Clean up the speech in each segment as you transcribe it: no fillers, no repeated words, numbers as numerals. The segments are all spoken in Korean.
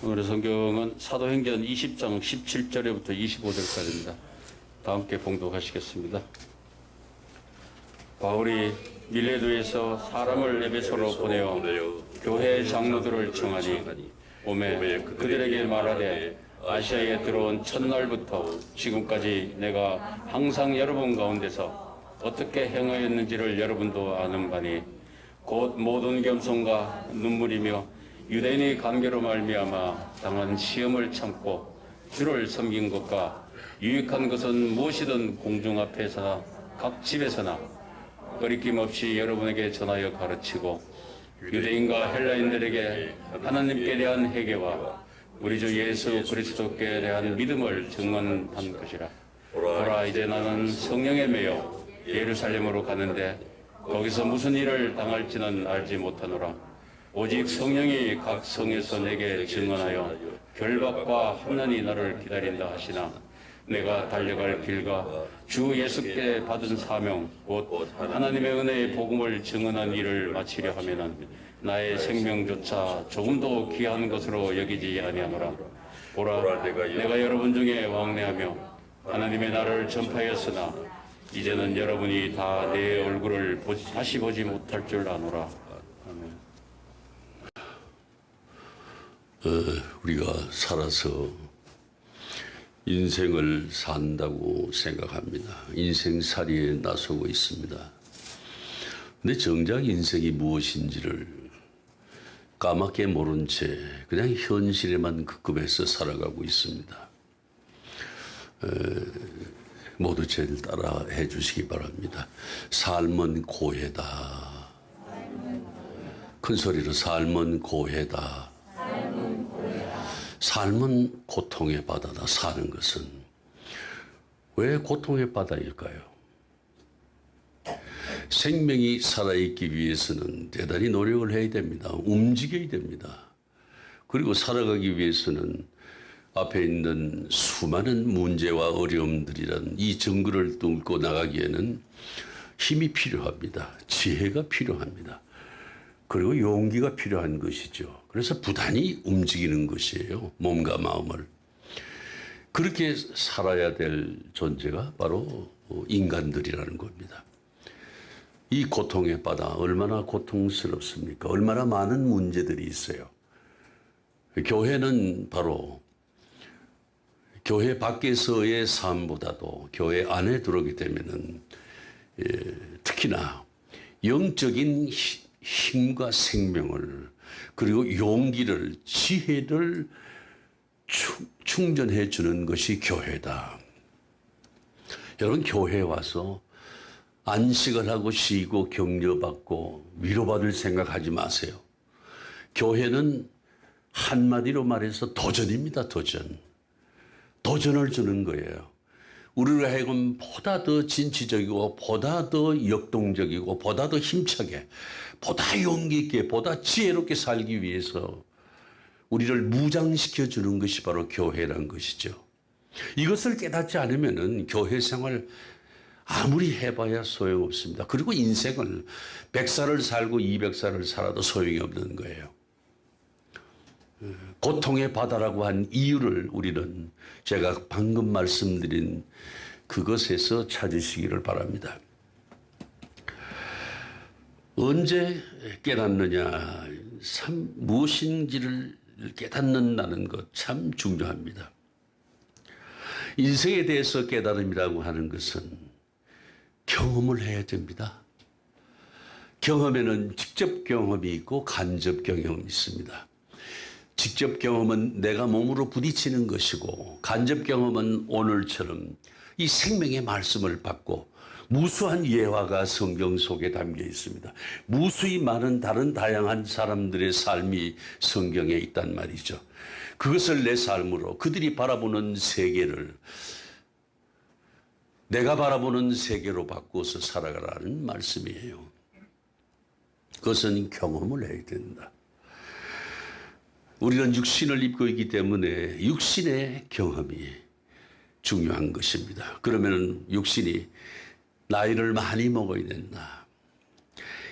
오늘의 성경은 사도행전 20장 17절부터 25절까지입니다. 다 함께 봉독하시겠습니다. 바울이 밀레도에서 사람을 에베소로 보내어 교회 장로들을 청하니 오매 그들에게 말하되 아시아에 들어온 첫날부터 지금까지 내가 항상 여러분 가운데서 어떻게 행하였는지를 여러분도 아는 바니 곧 모든 겸손과 눈물이며 유대인의 관계로 말미암아 당한 시험을 참고 주를 섬긴 것과 유익한 것은 무엇이든 공중 앞에서나 각 집에서나 거리낌 없이 여러분에게 전하여 가르치고 유대인과 헬라인들에게 하나님께 대한 회개와 우리 주 예수 그리스도께 대한 믿음을 증언한 것이라. 보라, 이제 나는 성령에 매여 예루살렘으로 가는데 거기서 무슨 일을 당할지는 알지 못하노라. 오직 성령이 각 성에서 내게 증언하여 결박과 환난이 나를 기다린다 하시나 내가 달려갈 길과 주 예수께 받은 사명 곧 하나님의 은혜의 복음을 증언한 일을 마치려 하면은 나의 생명조차 조금도 귀한 것으로 여기지 아니하노라. 보라, 내가 여러분 중에 왕래하며 하나님의 나라를 전파하였으나 이제는 여러분이 다 내 얼굴을 다시 보지 못할 줄 아노라. 아멘. 우리가 살아서 인생을 산다고 생각합니다. 인생살이에 나서고 있습니다. 근데 정작 인생이 무엇인지를 까맣게 모른 채 그냥 현실에만 급급해서 살아가고 있습니다. 모두 저를 따라 해주시기 바랍니다. 삶은 고해다. 큰 소리로 삶은 고해다. 삶은 고통의 바다다. 사는 것은 왜 고통의 바다일까요? 생명이 살아있기 위해서는 대단히 노력을 해야 됩니다. 움직여야 됩니다. 그리고 살아가기 위해서는 앞에 있는 수많은 문제와 어려움들이란 이 정글을 뚫고 나가기에는 힘이 필요합니다. 지혜가 필요합니다. 그리고 용기가 필요한 것이죠. 그래서 부단히 움직이는 것이에요. 몸과 마음을. 그렇게 살아야 될 존재가 바로 인간들이라는 겁니다. 이 고통의 바다 얼마나 고통스럽습니까? 얼마나 많은 문제들이 있어요. 교회는 바로 교회 밖에서의 삶보다도 교회 안에 들어오게 되면은 특히나 영적인 힘과 생명을 그리고 용기를 지혜를 충전해 주는 것이 교회다. 여러분 교회에 와서 안식을 하고 쉬고 격려받고 위로받을 생각하지 마세요. 교회는 한마디로 말해서 도전입니다. 도전. 도전을 주는 거예요. 우리로 하여금 보다 더 진취적이고 보다 더 역동적이고 보다 더 힘차게 보다 용기 있게 보다 지혜롭게 살기 위해서 우리를 무장시켜 주는 것이 바로 교회란 것이죠. 이것을 깨닫지 않으면은 교회 생활 아무리 해봐야 소용없습니다. 그리고 인생을 100살을 살고 200살을 살아도 소용이 없는 거예요. 고통의 바다라고 한 이유를 우리는 제가 방금 말씀드린 그것에서 찾으시기를 바랍니다. 언제 깨닫느냐, 참 무엇인지를 깨닫는다는 것 참 중요합니다. 인생에 대해서 깨달음이라고 하는 것은 경험을 해야 됩니다. 경험에는 직접 경험이 있고 간접 경험이 있습니다. 직접 경험은 내가 몸으로 부딪히는 것이고 간접 경험은 오늘처럼 이 생명의 말씀을 받고 무수한 예화가 성경 속에 담겨 있습니다. 무수히 많은 다른 다양한 사람들의 삶이 성경에 있단 말이죠. 그것을 내 삶으로 그들이 바라보는 세계를 내가 바라보는 세계로 바꾸어서 살아가라는 말씀이에요. 그것은 경험을 해야 된다. 우리는 육신을 입고 있기 때문에 육신의 경험이 중요한 것입니다. 그러면 육신이 나이를 많이 먹어야 된다.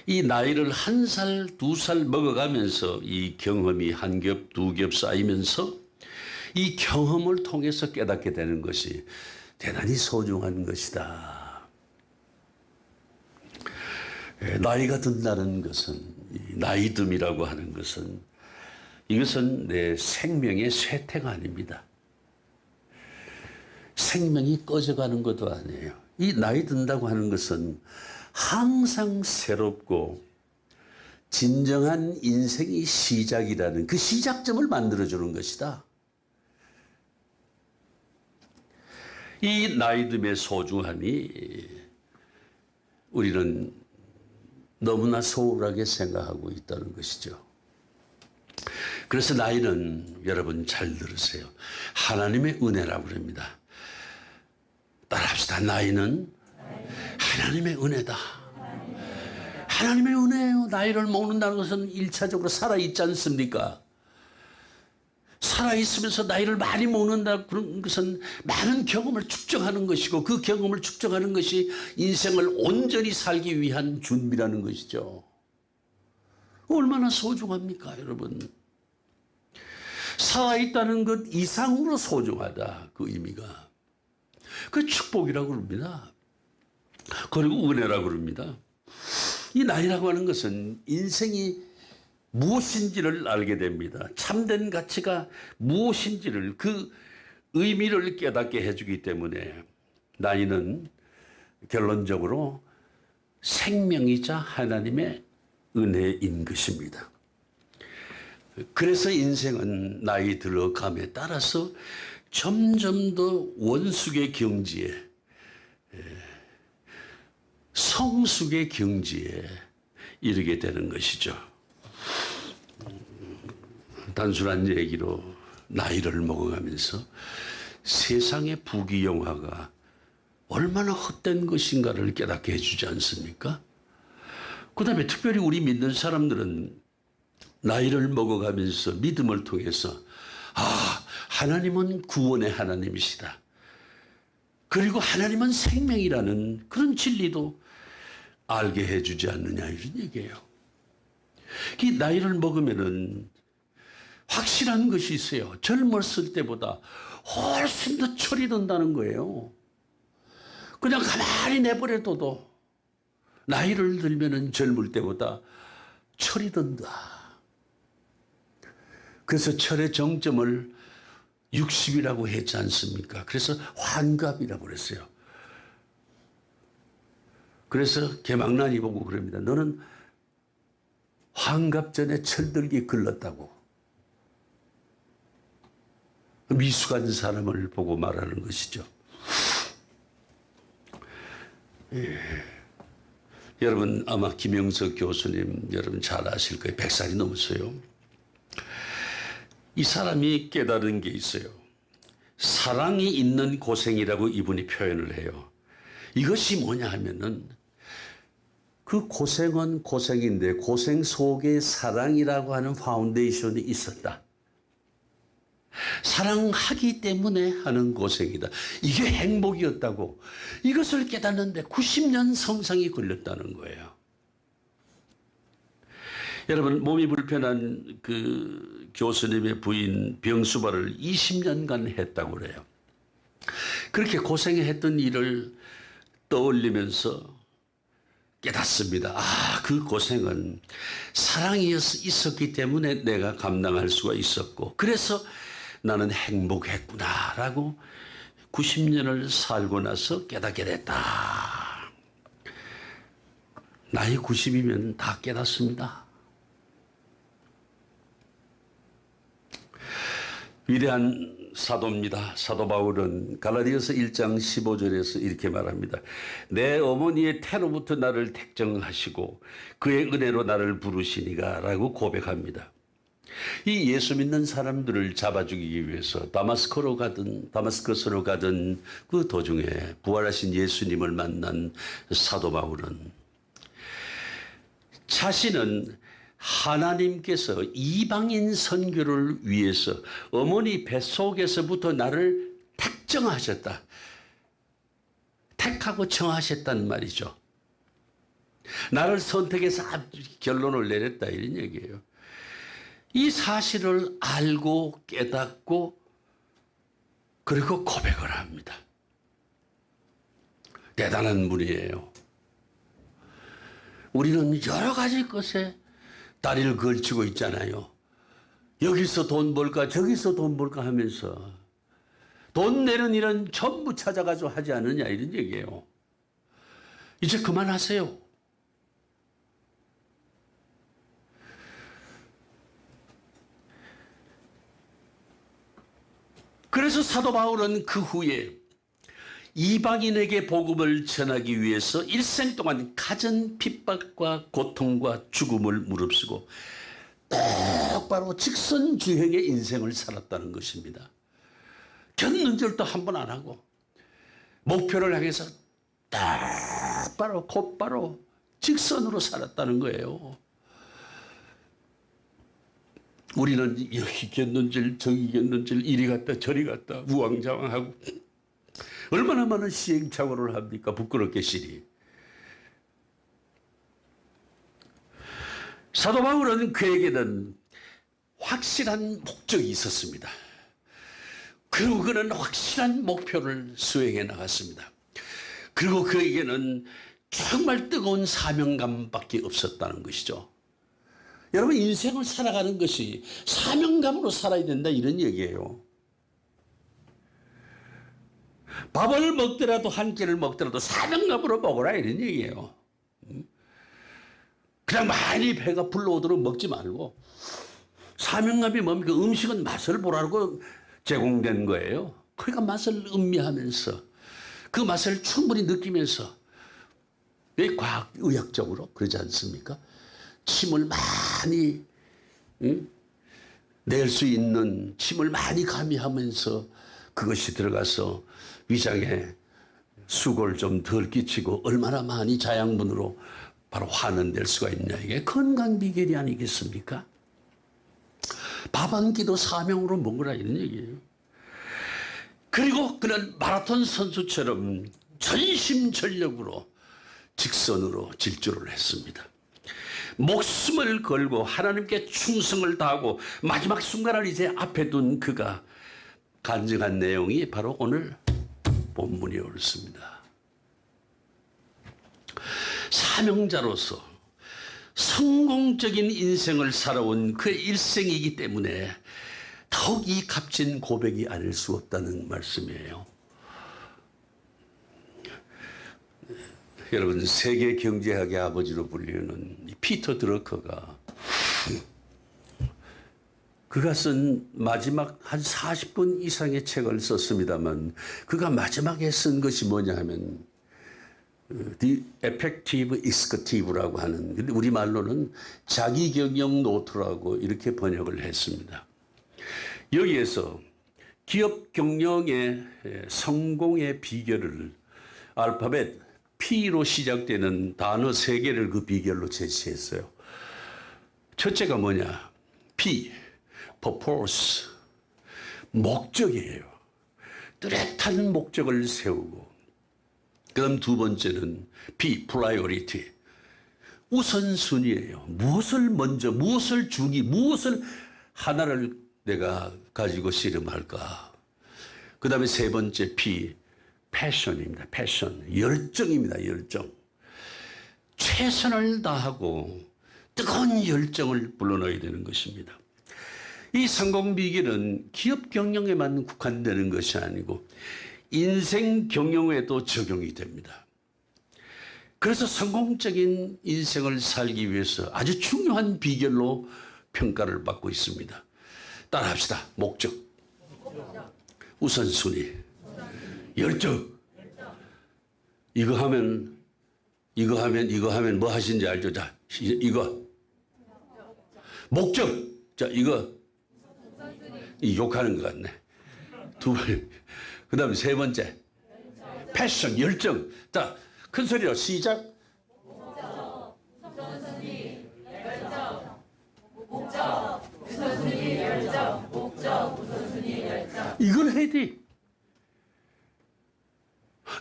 이 나이를 1살, 2살 먹어가면서 이 경험이 한 겹, 두 겹 쌓이면서 이 경험을 통해서 깨닫게 되는 것이 대단히 소중한 것이다. 나이가 든다는 것은, 나이듦이라고 하는 것은, 이것은 내 생명의 쇠퇴가 아닙니다. 생명이 꺼져가는 것도 아니에요. 이 나이 든다고 하는 것은 항상 새롭고 진정한 인생의 시작이라는 그 시작점을 만들어주는 것이다. 이 나이듦의 소중함이 우리는 너무나 소홀하게 생각하고 있다는 것이죠. 그래서 나이는 여러분 잘 들으세요. 하나님의 은혜라고 그럽니다. 따라합시다. 나이는 하나님의 은혜다. 하나님의 은혜예요. 나이를 먹는다는 것은 1차적으로 살아있지 않습니까? 살아있으면서 나이를 많이 먹는다 그런 것은 많은 경험을 축적하는 것이고 그 경험을 축적하는 것이 인생을 온전히 살기 위한 준비라는 것이죠. 얼마나 소중합니까, 여러분? 살아있다는 것 이상으로 소중하다, 그 의미가. 그 축복이라고 그럽니다. 그리고 은혜라고 그럽니다. 이 나이라고 하는 것은 인생이 무엇인지를 알게 됩니다. 참된 가치가 무엇인지를, 그 의미를 깨닫게 해주기 때문에 나이는 결론적으로 생명이자 하나님의 은혜인 것입니다. 그래서 인생은 나이 들어감에 따라서 점점 더 원숙의 경지에, 성숙의 경지에 이르게 되는 것이죠. 단순한 얘기로 나이를 먹어가면서 세상의 부귀영화가 얼마나 헛된 것인가를 깨닫게 해주지 않습니까? 그 다음에 특별히 우리 믿는 사람들은 나이를 먹어가면서 믿음을 통해서 하나님은 구원의 하나님이시다. 그리고 하나님은 생명이라는 그런 진리도 알게 해주지 않느냐, 이런 얘기예요. 이 나이를 먹으면은 확실한 것이 있어요. 젊었을 때보다 훨씬 더 철이 든다는 거예요. 그냥 가만히 내버려둬도 나이를 들면은 젊을 때보다 철이 든다. 그래서 철의 정점을 60이라고 했지 않습니까? 그래서 환갑이라고 그랬어요. 그래서 개망난이 보고 그럽니다. 너는 환갑 전에 철들기 글렀다고. 미숙한 사람을 보고 말하는 것이죠. 여러분 아마 김영석 교수님 여러분 잘 아실 거예요. 100살이 넘었어요. 이 사람이 깨달은 게 있어요. 사랑이 있는 고생이라고 이분이 표현을 해요. 이것이 뭐냐 하면은 그 고생은 고생인데 고생 속에 사랑이라고 하는 파운데이션이 있었다. 사랑하기 때문에 하는 고생이다. 이게 행복이었다고. 이것을 깨닫는데 90년 성상이 걸렸다는 거예요. 여러분 몸이 불편한 그 교수님의 부인 병수발을 20년간 했다고 그래요. 그렇게 고생했던 일을 떠올리면서 깨닫습니다. 그 고생은 사랑이 있었기 때문에 내가 감당할 수가 있었고 그래서 나는 행복했구나라고 90년을 살고 나서 깨닫게 됐다. 나이 90이면 다 깨닫습니다. 위대한 사도입니다. 사도 바울은 갈라디아서 1장 15절에서 이렇게 말합니다. 내 어머니의 태로부터 나를 택정하시고 그의 은혜로 나를 부르시니가 라고 고백합니다. 이 예수 믿는 사람들을 잡아 죽이기 위해서 다마스커스로 가던 그 도중에 부활하신 예수님을 만난 사도 바울은 자신은 하나님께서 이방인 선교를 위해서 어머니 뱃속에서부터 나를 택정하셨다. 택하고 정하셨단 말이죠. 나를 선택해서 결론을 내렸다 이런 얘기예요. 이 사실을 알고 깨닫고 그리고 고백을 합니다. 대단한 분이에요. 우리는 여러 가지 것에 다리를 걸치고 있잖아요. 여기서 돈 벌까 저기서 돈 벌까 하면서 돈 내는 일은 전부 찾아가지고 하지 않느냐 이런 얘기예요. 이제 그만하세요. 그래서 사도 바울은 그 후에 이방인에게 복음을 전하기 위해서 일생 동안 갖은 핍박과 고통과 죽음을 무릅쓰고 똑바로 직선주행의 인생을 살았다는 것입니다. 견눈질도 한 번 안 하고 목표를 향해서 똑바로 곧바로 직선으로 살았다는 거예요. 우리는 여기 견눈질 저기 견눈질 이리 갔다 저리 갔다 우왕좌왕하고 얼마나 많은 시행착오를 합니까? 부끄럽게 시리. 사도 바울은 그에게는 확실한 목적이 있었습니다. 그리고 그는 확실한 목표를 수행해 나갔습니다. 그리고 그에게는 정말 뜨거운 사명감밖에 없었다는 것이죠. 여러분, 인생을 살아가는 것이 사명감으로 살아야 된다 이런 얘기예요. 밥을 먹더라도 한 끼를 먹더라도 사명감으로 먹어라 이런 얘기예요. 그냥 많이 배가 불러오도록 먹지 말고 사명감이 뭡니까? 음식은 맛을 보라고 제공된 거예요. 그러니까 맛을 음미하면서 그 맛을 충분히 느끼면서 왜 과학의학적으로 그러지 않습니까? 침을 많이 낼 수 있는 침을 많이 가미하면서 그것이 들어가서 위장에 수고를 좀 덜 끼치고 얼마나 많이 자양분으로 바로 환원될 수가 있냐. 이게 건강 비결이 아니겠습니까? 밥 한 끼도 사명으로 먹으라 이런 얘기예요. 그리고 그는 마라톤 선수처럼 전심전력으로 직선으로 질주를 했습니다. 목숨을 걸고 하나님께 충성을 다하고 마지막 순간을 이제 앞에 둔 그가 간증한 내용이 바로 오늘 본문이 옳습니다. 사명자로서 성공적인 인생을 살아온 그의 일생이기 때문에 더욱 이 값진 고백이 아닐 수 없다는 말씀이에요. 여러분, 세계 경제학의 아버지로 불리는 피터 드러커가 그가 쓴 마지막 한 40분 이상의 책을 썼습니다만 그가 마지막에 쓴 것이 뭐냐 하면 The Effective Executive라고 하는, 근데 우리말로는 자기경영 노트라고 이렇게 번역을 했습니다. 여기에서 기업 경영의 성공의 비결을 알파벳 P로 시작되는 단어 3개를 그 비결로 제시했어요. 첫째가 뭐냐? P, Purpose, 목적이에요. 뚜렷한 목적을 세우고, 그 다음 두 번째는 P, Priority, 우선순위예요. 무엇을 먼저, 무엇을 주기, 무엇을 하나를 내가 가지고 씨름할까. 그 다음에 세 번째 P, 패션입니다. 패션, 열정입니다. 열정. 최선을 다하고 뜨거운 열정을 불러넣어야 되는 것입니다. 이 성공 비결은 기업 경영에만 국한되는 것이 아니고 인생 경영에도 적용이 됩니다. 그래서 성공적인 인생을 살기 위해서 아주 중요한 비결로 평가를 받고 있습니다. 따라합시다. 목적, 우선순위, 열정. 이거 하면 뭐 하신지 알죠? 자, 이거. 목적. 자, 이거. 욕하는 것 같네. 두 번. 그 다음에 세 번째. 패션, 열정. 자, 큰 소리로 시작. 이걸 해야 돼.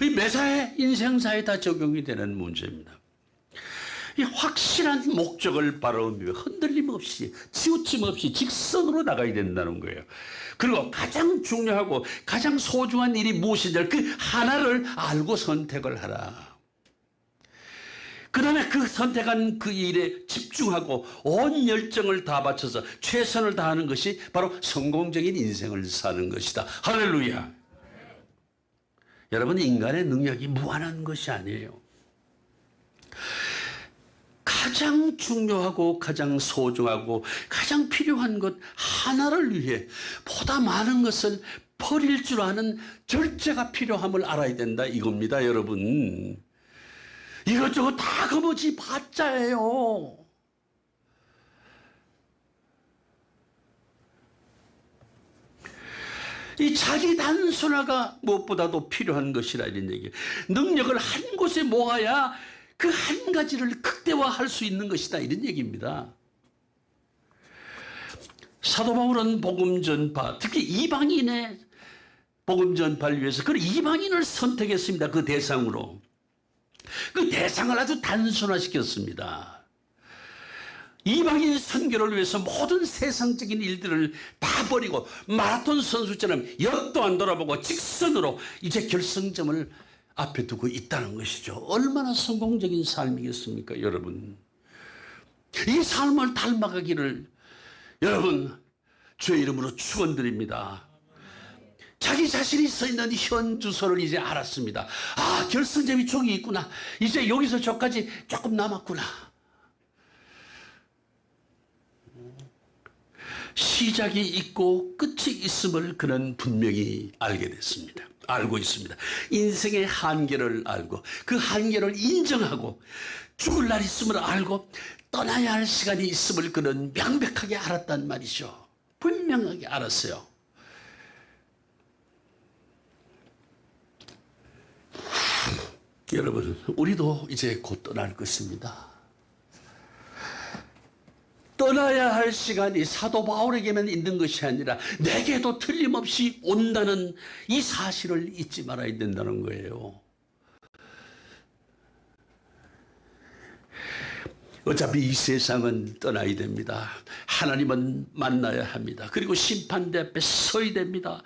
이 매사에 인생사에 다 적용이 되는 문제입니다. 이 확실한 목적을 바라보며 흔들림 없이 치우침 없이 직선으로 나가야 된다는 거예요. 그리고 가장 중요하고 가장 소중한 일이 무엇인지 그 하나를 알고 선택을 하라. 그 다음에 그 선택한 그 일에 집중하고 온 열정을 다 바쳐서 최선을 다하는 것이 바로 성공적인 인생을 사는 것이다. 할렐루야. 여러분, 인간의 능력이 무한한 것이 아니에요. 가장 중요하고 가장 소중하고 가장 필요한 것 하나를 위해 보다 많은 것을 버릴 줄 아는 절제가 필요함을 알아야 된다 이겁니다, 여러분. 이것저것 다 거머쥐 봤자예요. 이 자기 단순화가 무엇보다도 필요한 것이라 이런 얘기예요. 능력을 한 곳에 모아야 그 한 가지를 극대화할 수 있는 것이다 이런 얘기입니다. 사도 바울은 복음 전파, 특히 이방인의 복음 전파를 위해서 그 이방인을 선택했습니다. 그 대상으로. 그 대상을 아주 단순화시켰습니다. 이방인 선교를 위해서 모든 세상적인 일들을 다 버리고 마라톤 선수처럼 옆도 안 돌아보고 직선으로 이제 결승점을 앞에 두고 있다는 것이죠. 얼마나 성공적인 삶이겠습니까, 여러분? 이 삶을 닮아가기를 여러분 주의 이름으로 축원드립니다. 자기 자신이 서 있는 현 주소를 이제 알았습니다. 아, 결승점이 저기 있구나. 이제 여기서 저까지 조금 남았구나. 시작이 있고 끝이 있음을 그는 분명히 알게 됐습니다. 알고 있습니다. 인생의 한계를 알고 그 한계를 인정하고 죽을 날 있음을 알고 떠나야 할 시간이 있음을 그는 명백하게 알았단 말이죠. 분명하게 알았어요. 여러분, 우리도 이제 곧 떠날 것입니다. 떠나야 할 시간이 사도 바울에게만 있는 것이 아니라 내게도 틀림없이 온다는 이 사실을 잊지 말아야 된다는 거예요. 어차피 이 세상은 떠나야 됩니다. 하나님은 만나야 합니다. 그리고 심판대 앞에 서야 됩니다.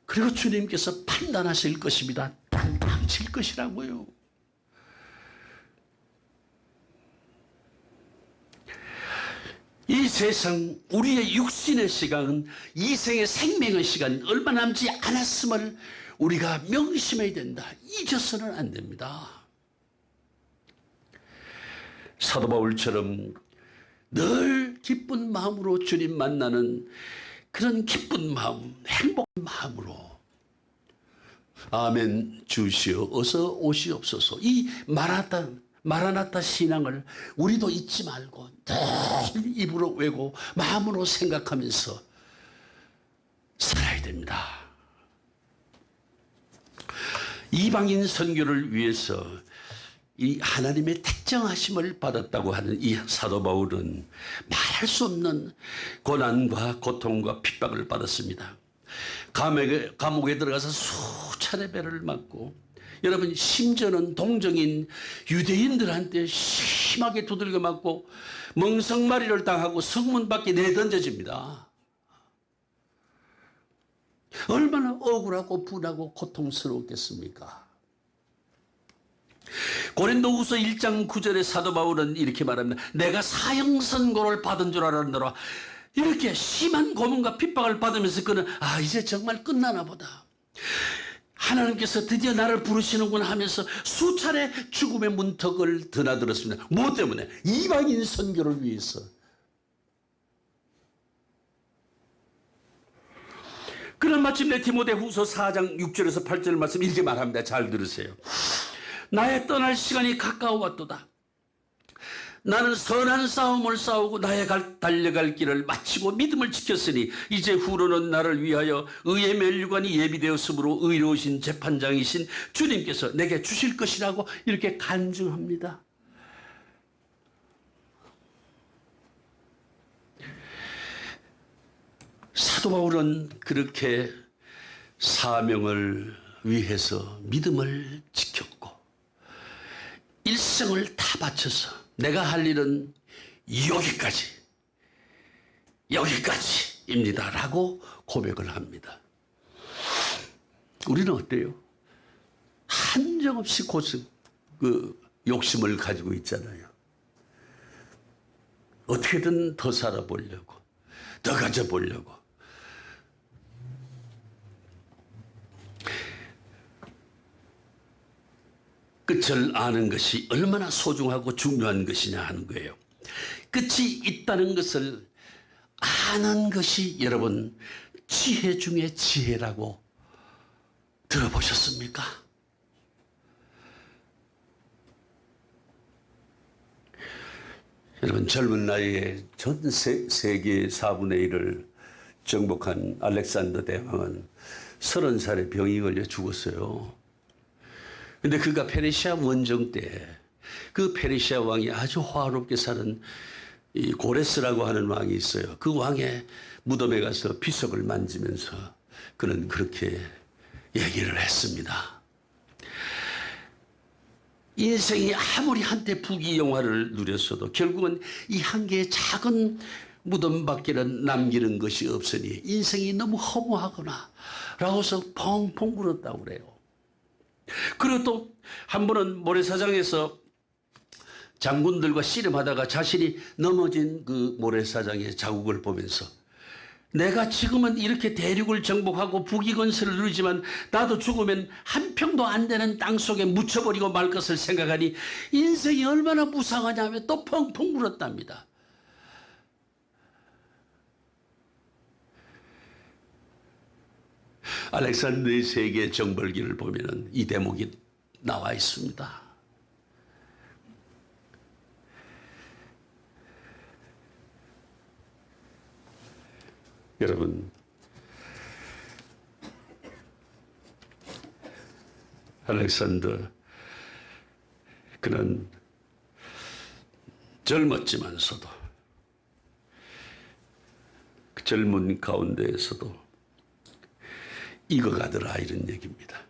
그리고 주님께서 판단하실 것입니다. 당칠 것이라고요. 이 세상, 우리의 육신의 시간은 이 생의 생명의 시간 얼마 남지 않았음을 우리가 명심해야 된다. 잊어서는 안 됩니다. 사도 바울처럼 늘 기쁜 마음으로 주님 만나는 그런 기쁜 마음, 행복한 마음으로 아멘 주시오 어서 오시옵소서, 이 마라나타 신앙을 우리도 잊지 말고 늘 입으로 외고 마음으로 생각하면서 살아야 됩니다. 이방인 선교를 위해서 이 하나님의 택정하심을 받았다고 하는 이 사도 바울은 말할 수 없는 고난과 고통과 핍박을 받았습니다. 감옥에 들어가서 수차례 배를 맞고, 여러분, 심지어는 동정인 유대인들한테 심하게 두들겨 맞고 멍석마리를 당하고 성문 밖에 내던져집니다. 얼마나 억울하고 분하고 고통스러웠겠습니까? 고린도후서 1장 9절에 사도 바울은 이렇게 말합니다. 내가 사형선고를 받은 줄 알았노라. 이렇게 심한 고문과 핍박을 받으면서 그는 이제 정말 끝나나 보다, 하나님께서 드디어 나를 부르시는구나 하면서 수차례 죽음의 문턱을 드나들었습니다. 무엇 때문에? 이방인 선교를 위해서. 그런 마침내 디모데후서 4장 6절에서 8절 말씀 이렇게 말합니다. 잘 들으세요. 나의 떠날 시간이 가까워 왔도다. 나는 선한 싸움을 싸우고 나의 달려갈 길을 마치고 믿음을 지켰으니 이제 후로는 나를 위하여 의의 면류관이 예비되었으므로 의로우신 재판장이신 주님께서 내게 주실 것이라고 이렇게 간증합니다. 사도 바울은 그렇게 사명을 위해서 믿음을 지켰고 일생을 다 바쳐서 내가 할 일은 여기까지입니다. 라고 고백을 합니다. 우리는 어때요? 한정없이 욕심을 가지고 있잖아요. 어떻게든 더 살아보려고, 더 가져보려고. 끝을 아는 것이 얼마나 소중하고 중요한 것이냐 하는 거예요. 끝이 있다는 것을 아는 것이 여러분 지혜 중에 지혜라고 들어보셨습니까? 여러분 젊은 나이에 전 세계 4분의 1을 정복한 알렉산더 대왕은 30살에 병이 걸려 죽었어요. 근데 그가 페르시아 원정 때 그 페르시아 왕이 아주 화롭게 사는 이 고레스라고 하는 왕이 있어요. 그 왕의 무덤에 가서 비석을 만지면서 그는 그렇게 얘기를 했습니다. 인생이 아무리 한때 부귀영화를 누렸어도 결국은 이 한 개의 작은 무덤밖에는 남기는 것이 없으니 인생이 너무 허무하구나 라고서 펑펑 울었다고 그래요. 그리고 또 한 번은 모래사장에서 장군들과 씨름하다가 자신이 넘어진 그 모래사장의 자국을 보면서 내가 지금은 이렇게 대륙을 정복하고 부귀건설을 누리지만 나도 죽으면 한 평도 안 되는 땅 속에 묻혀버리고 말 것을 생각하니 인생이 얼마나 무상하냐며 또 펑펑 울었답니다. 알렉산더의 세계 정벌기를 보면 이 대목이 나와 있습니다. 여러분, 알렉산더 그는 젊었지만서도 그 젊은 가운데에서도 익어가더라 이런 얘기입니다.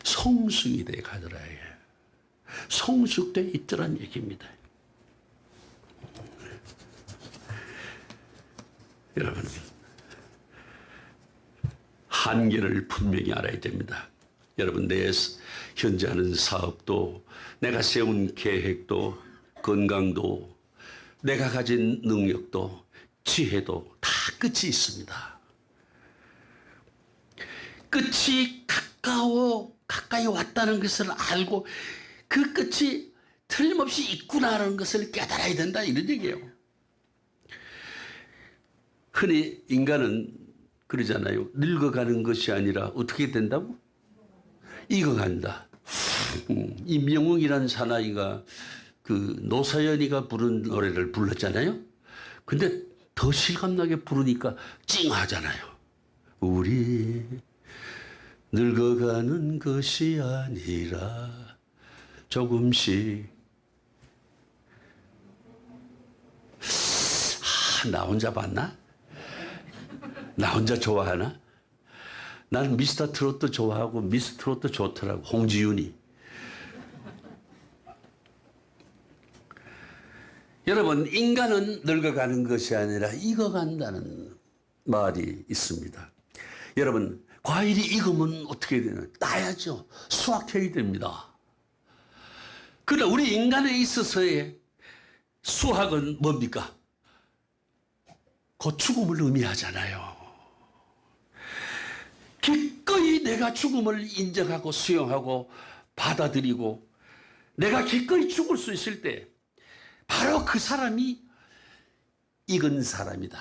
성숙이 돼 가더라. 성숙돼 있더란 얘기입니다. 여러분, 한계를 분명히 알아야 됩니다. 여러분, 내 현재 하는 사업도, 내가 세운 계획도, 건강도, 내가 가진 능력도, 지혜도 다 끝이 있습니다. 끝이 가까이 왔다는 것을 알고 그 끝이 틀림없이 있구나라는 것을 깨달아야 된다 이런 얘기예요. 흔히 인간은 그러잖아요. 늙어가는 것이 아니라 어떻게 된다고? 익어간다. 임영웅이라는 사나이가 그 노사연이가 부른 노래를 불렀잖아요. 근데 더 실감나게 부르니까 찡하잖아요. 우리 늙어가는 것이 아니라 조금씩. 나 혼자 봤나? 나 혼자 좋아하나? 난 미스터 트롯도 좋아하고 미스 트롯도 좋더라고. 홍지윤이. 여러분, 인간은 늙어가는 것이 아니라 익어간다는 말이 있습니다. 여러분, 과일이 익으면 어떻게 되나요? 따야죠. 수확해야 됩니다. 그러나 우리 인간에 있어서의 수확은 뭡니까? 그 죽음을 의미하잖아요. 기꺼이 내가 죽음을 인정하고 수용하고 받아들이고 내가 기꺼이 죽을 수 있을 때 바로 그 사람이 익은 사람이다.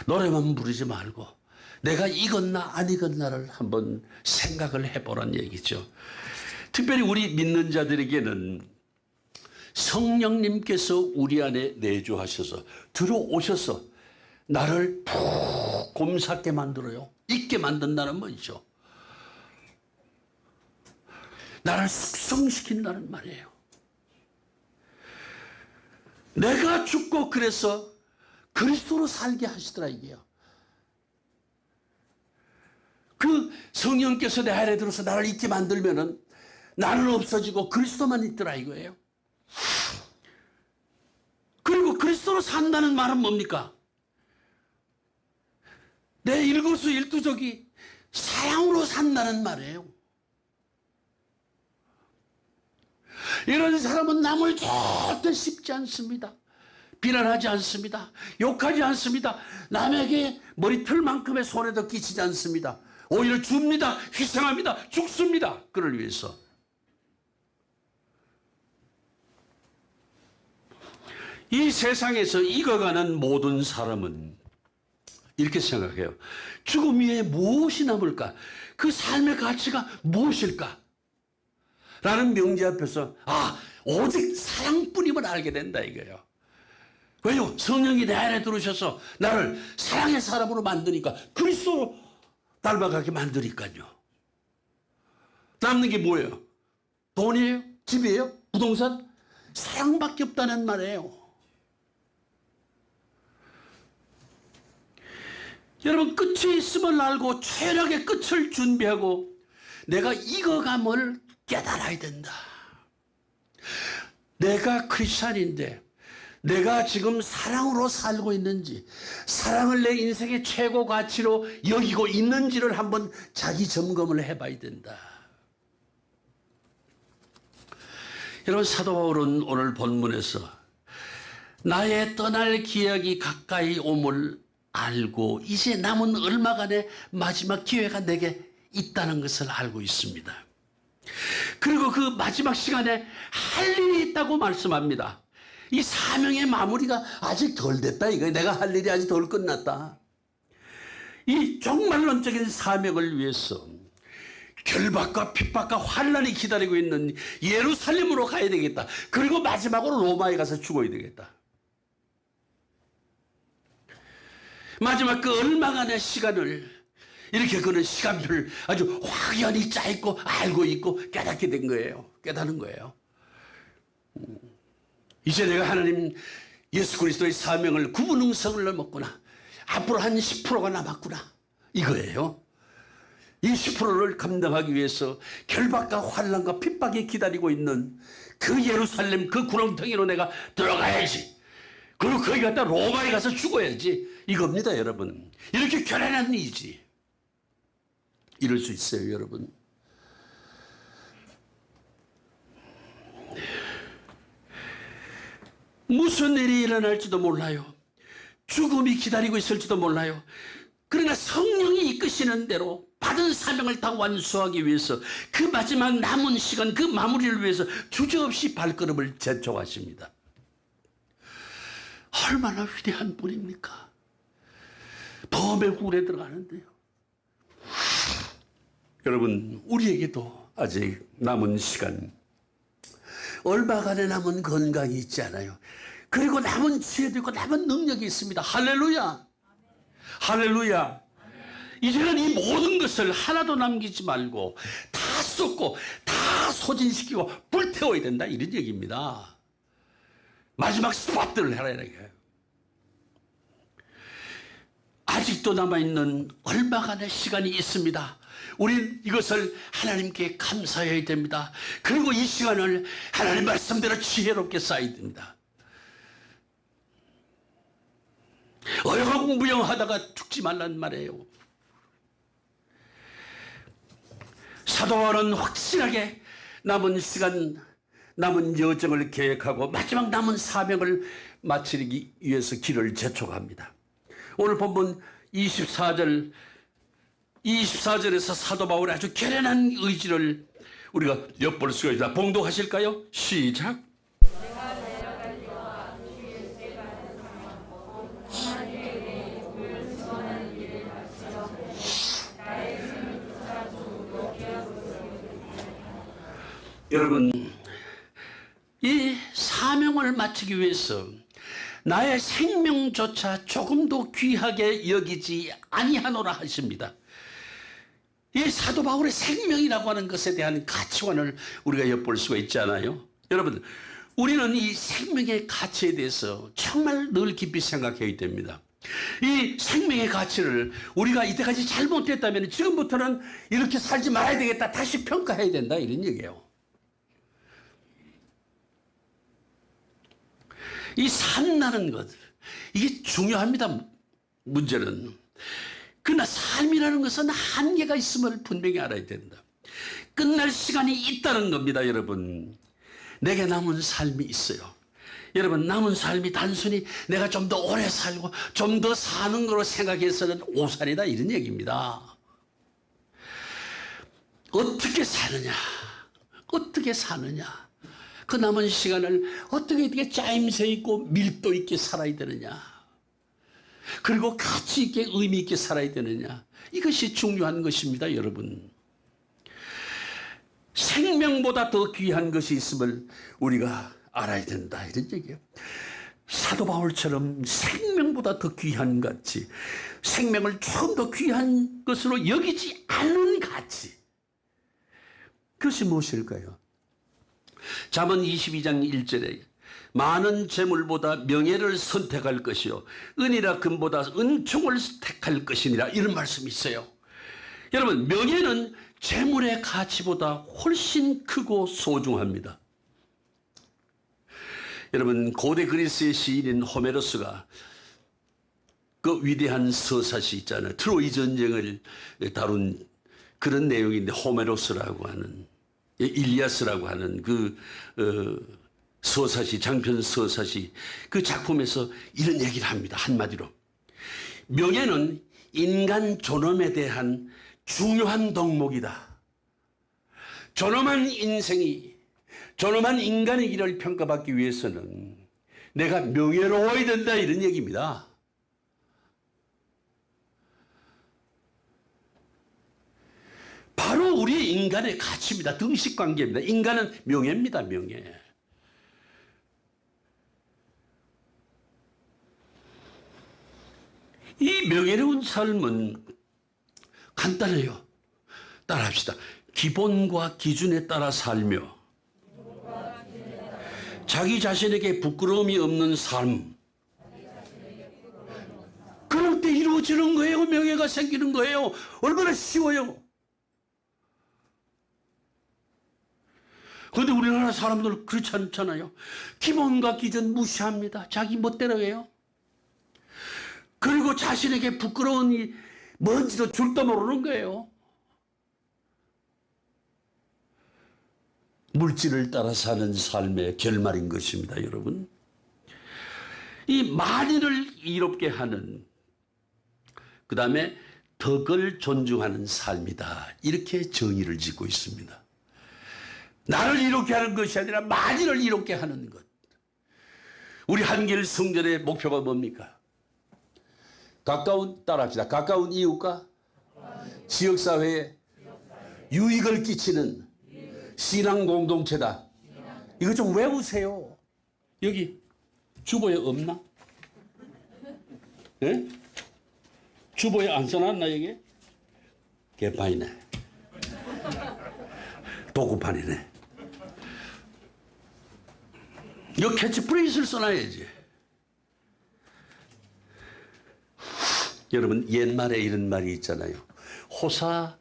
노래만 부르지 말고 내가 익었나 안 익었나를 한번 생각을 해보란 얘기죠. 특별히 우리 믿는 자들에게는 성령님께서 우리 안에 내주하셔서 들어오셔서 나를 푹 곰삭게 만들어요. 잊게 만든다는 말이죠. 나를 숙성시킨다는 말이에요. 내가 죽고 그래서 그리스도로 살게 하시더라 이게요. 그 성령께서 내 안에 들어서 나를 잊게 만들면은 나는 없어지고 그리스도만 있더라 이거예요. 그리고 그리스도로 산다는 말은 뭡니까? 내 일거수일투족이 사랑으로 산다는 말이에요. 이런 사람은 남을 절대 씹지 않습니다. 비난하지 않습니다. 욕하지 않습니다. 남에게 머리털만큼의 손에도 끼치지 않습니다. 오히려 줍니다. 희생합니다. 죽습니다. 그를 위해서. 이 세상에서 익어가는 모든 사람은 이렇게 생각해요. 죽음 위에 무엇이 남을까? 그 삶의 가치가 무엇일까? 라는 명제 앞에서 오직 사랑뿐임을 알게 된다 이거예요. 왜요? 성령이 내 안에 들어오셔서 나를 사랑의 사람으로 만드니까, 그리스도로 닮아가게 만드니까요. 남는 게 뭐예요? 돈이에요? 집이에요? 부동산? 사랑밖에 없다는 말이에요. 여러분, 끝이 있음을 알고 최악의 끝을 준비하고 내가 익어감을 깨달아야 된다. 내가 크리스찬인데 내가 지금 사랑으로 살고 있는지, 사랑을 내 인생의 최고 가치로 여기고 있는지를 한번 자기 점검을 해봐야 된다. 여러분, 사도 바울은 오늘 본문에서 나의 떠날 기약이 가까이 옴을 알고 이제 남은 얼마간의 마지막 기회가 내게 있다는 것을 알고 있습니다. 그리고 그 마지막 시간에 할 일이 있다고 말씀합니다. 이 사명의 마무리가 아직 덜 됐다 이거예요. 내가 할 일이 아직 덜 끝났다. 이 종말론적인 사명을 위해서 결박과 핍박과 환난이 기다리고 있는 예루살렘으로 가야 되겠다. 그리고 마지막으로 로마에 가서 죽어야 되겠다. 마지막 그 얼마간의 시간을 이렇게 그는 시간표를 아주 확연히 짜있고 알고 있고 깨닫게 된 거예요. 깨닫는 거예요. 이제 내가 하나님 예수 그리스도의 사명을 구분응성을 넘었구나. 앞으로 한 10%가 남았구나. 이거예요. 이 10%를 감당하기 위해서 결박과 환난과 핍박이 기다리고 있는 그 예루살렘 그 구렁텅이로 내가 들어가야지. 그리고 거기 갔다 로마에 가서 죽어야지. 이겁니다, 여러분. 이렇게 결연한 의지. 이럴 수 있어요, 여러분. 무슨 일이 일어날지도 몰라요. 죽음이 기다리고 있을지도 몰라요. 그러나 성령이 이끄시는 대로 받은 사명을 다 완수하기 위해서 그 마지막 남은 시간, 그 마무리를 위해서 주저없이 발걸음을 재촉하십니다. 얼마나 위대한 분입니까? 범의 굴에 들어가는데요. 여러분, 우리에게도 아직 남은 시간, 얼마간의 남은 건강이 있지 않아요. 그리고 남은 지혜도 있고 남은 능력이 있습니다. 할렐루야. 할렐루야. 이제는 이 모든 것을 하나도 남기지 말고 다 쏟고 다 소진시키고 불태워야 된다, 이런 얘기입니다. 마지막 스팟들을 해라 이렇게. 아직도 남아있는 얼마간의 시간이 있습니다. 우린 이것을 하나님께 감사해야 됩니다. 그리고 이 시간을 하나님 말씀대로 지혜롭게 써야 됩니다. 어영부영하다가 죽지 말란 말이에요. 사도 바울은 확실하게 남은 시간, 남은 여정을 계획하고 마지막 남은 사명을 마치기 위해서 길을 재촉합니다. 오늘 본문 24절에서 사도 바울의 아주 결연한 의지를 우리가 엿볼 수가 있다. 봉독하실까요? 시작. 여러분, 이 사명을 마치기 위해서 나의 생명조차 조금도 귀하게 여기지 아니하노라 하십니다. 이 사도 바울의 생명이라고 하는 것에 대한 가치관을 우리가 엿볼 수가 있잖아요. 여러분, 우리는 이 생명의 가치에 대해서 정말 늘 깊이 생각해야 됩니다. 이 생명의 가치를 우리가 이때까지 잘못했다면 지금부터는 이렇게 살지 말아야 되겠다, 다시 평가해야 된다, 이런 얘기예요. 이 산다는 것, 이게 중요합니다. 문제는. 그러나 삶이라는 것은 한계가 있음을 분명히 알아야 된다. 끝날 시간이 있다는 겁니다, 여러분. 내게 남은 삶이 있어요. 여러분, 남은 삶이 단순히 내가 좀 더 오래 살고 좀 더 사는 거로 생각해서는 오산이다, 이런 얘기입니다. 어떻게 사느냐? 어떻게 사느냐? 그 남은 시간을 어떻게 짜임새 있고 밀도 있게 살아야 되느냐? 그리고 가치 있게 의미 있게 살아야 되느냐? 이것이 중요한 것입니다, 여러분. 생명보다 더 귀한 것이 있음을 우리가 알아야 된다, 이런 얘기예요. 사도 바울처럼 생명보다 더 귀한 가치, 생명을 조금 더 귀한 것으로 여기지 않는 가치, 그것이 무엇일까요? 잠언 22장 1절에 많은 재물보다 명예를 선택할 것이요 은이라 금보다 은총을 택할 것이니라, 이런 말씀이 있어요. 여러분, 명예는 재물의 가치보다 훨씬 크고 소중합니다. 여러분, 고대 그리스의 시인인 호메로스가 그 위대한 서사시 있잖아요. 트로이 전쟁을 다룬 그런 내용인데, 호메로스라고 하는, 일리아스라고 하는 그 서사시, 장편 서사시, 그 작품에서 이런 얘기를 합니다. 한마디로, 명예는 인간 존엄에 대한 중요한 덕목이다. 존엄한 인생이, 존엄한 인간의 길을 평가받기 위해서는 내가 명예로워야 된다, 이런 얘기입니다. 바로 우리 인간의 가치입니다. 등식관계입니다. 인간은 명예입니다, 명예. 이 명예로운 삶은 간단해요. 따라합시다. 기본과 기준에 따라 살며 자기 자신에게 부끄러움이 없는 삶. 그럴 때 이루어지는 거예요. 명예가 생기는 거예요. 얼마나 쉬워요. 그런데 우리나라 사람들 그렇지 않잖아요. 기본과 기준 무시합니다. 자기 멋대로 해요. 그리고 자신에게 부끄러움이 뭔지도 줄도 모르는 거예요. 물질을 따라 사는 삶의 결말인 것입니다, 여러분. 이 만인을 이롭게 하는, 그 다음에 덕을 존중하는 삶이다, 이렇게 정의를 짓고 있습니다. 나를 이롭게 하는 것이 아니라 만인을 이롭게 하는 것. 우리 한길 성전의 목표가 뭡니까? 따라합시다. 가까운 이웃과 지역사회에 유익을 끼치는 신앙 공동체다. 이거 좀 외우세요. 여기 주보에 없나? 네? 주보에 안 써놨나, 이게? 개판이네. 도구판이네. 이거 캐치프레이즈를 써놔야지. 여러분, 옛말에 이런 말이 있잖아요. 호사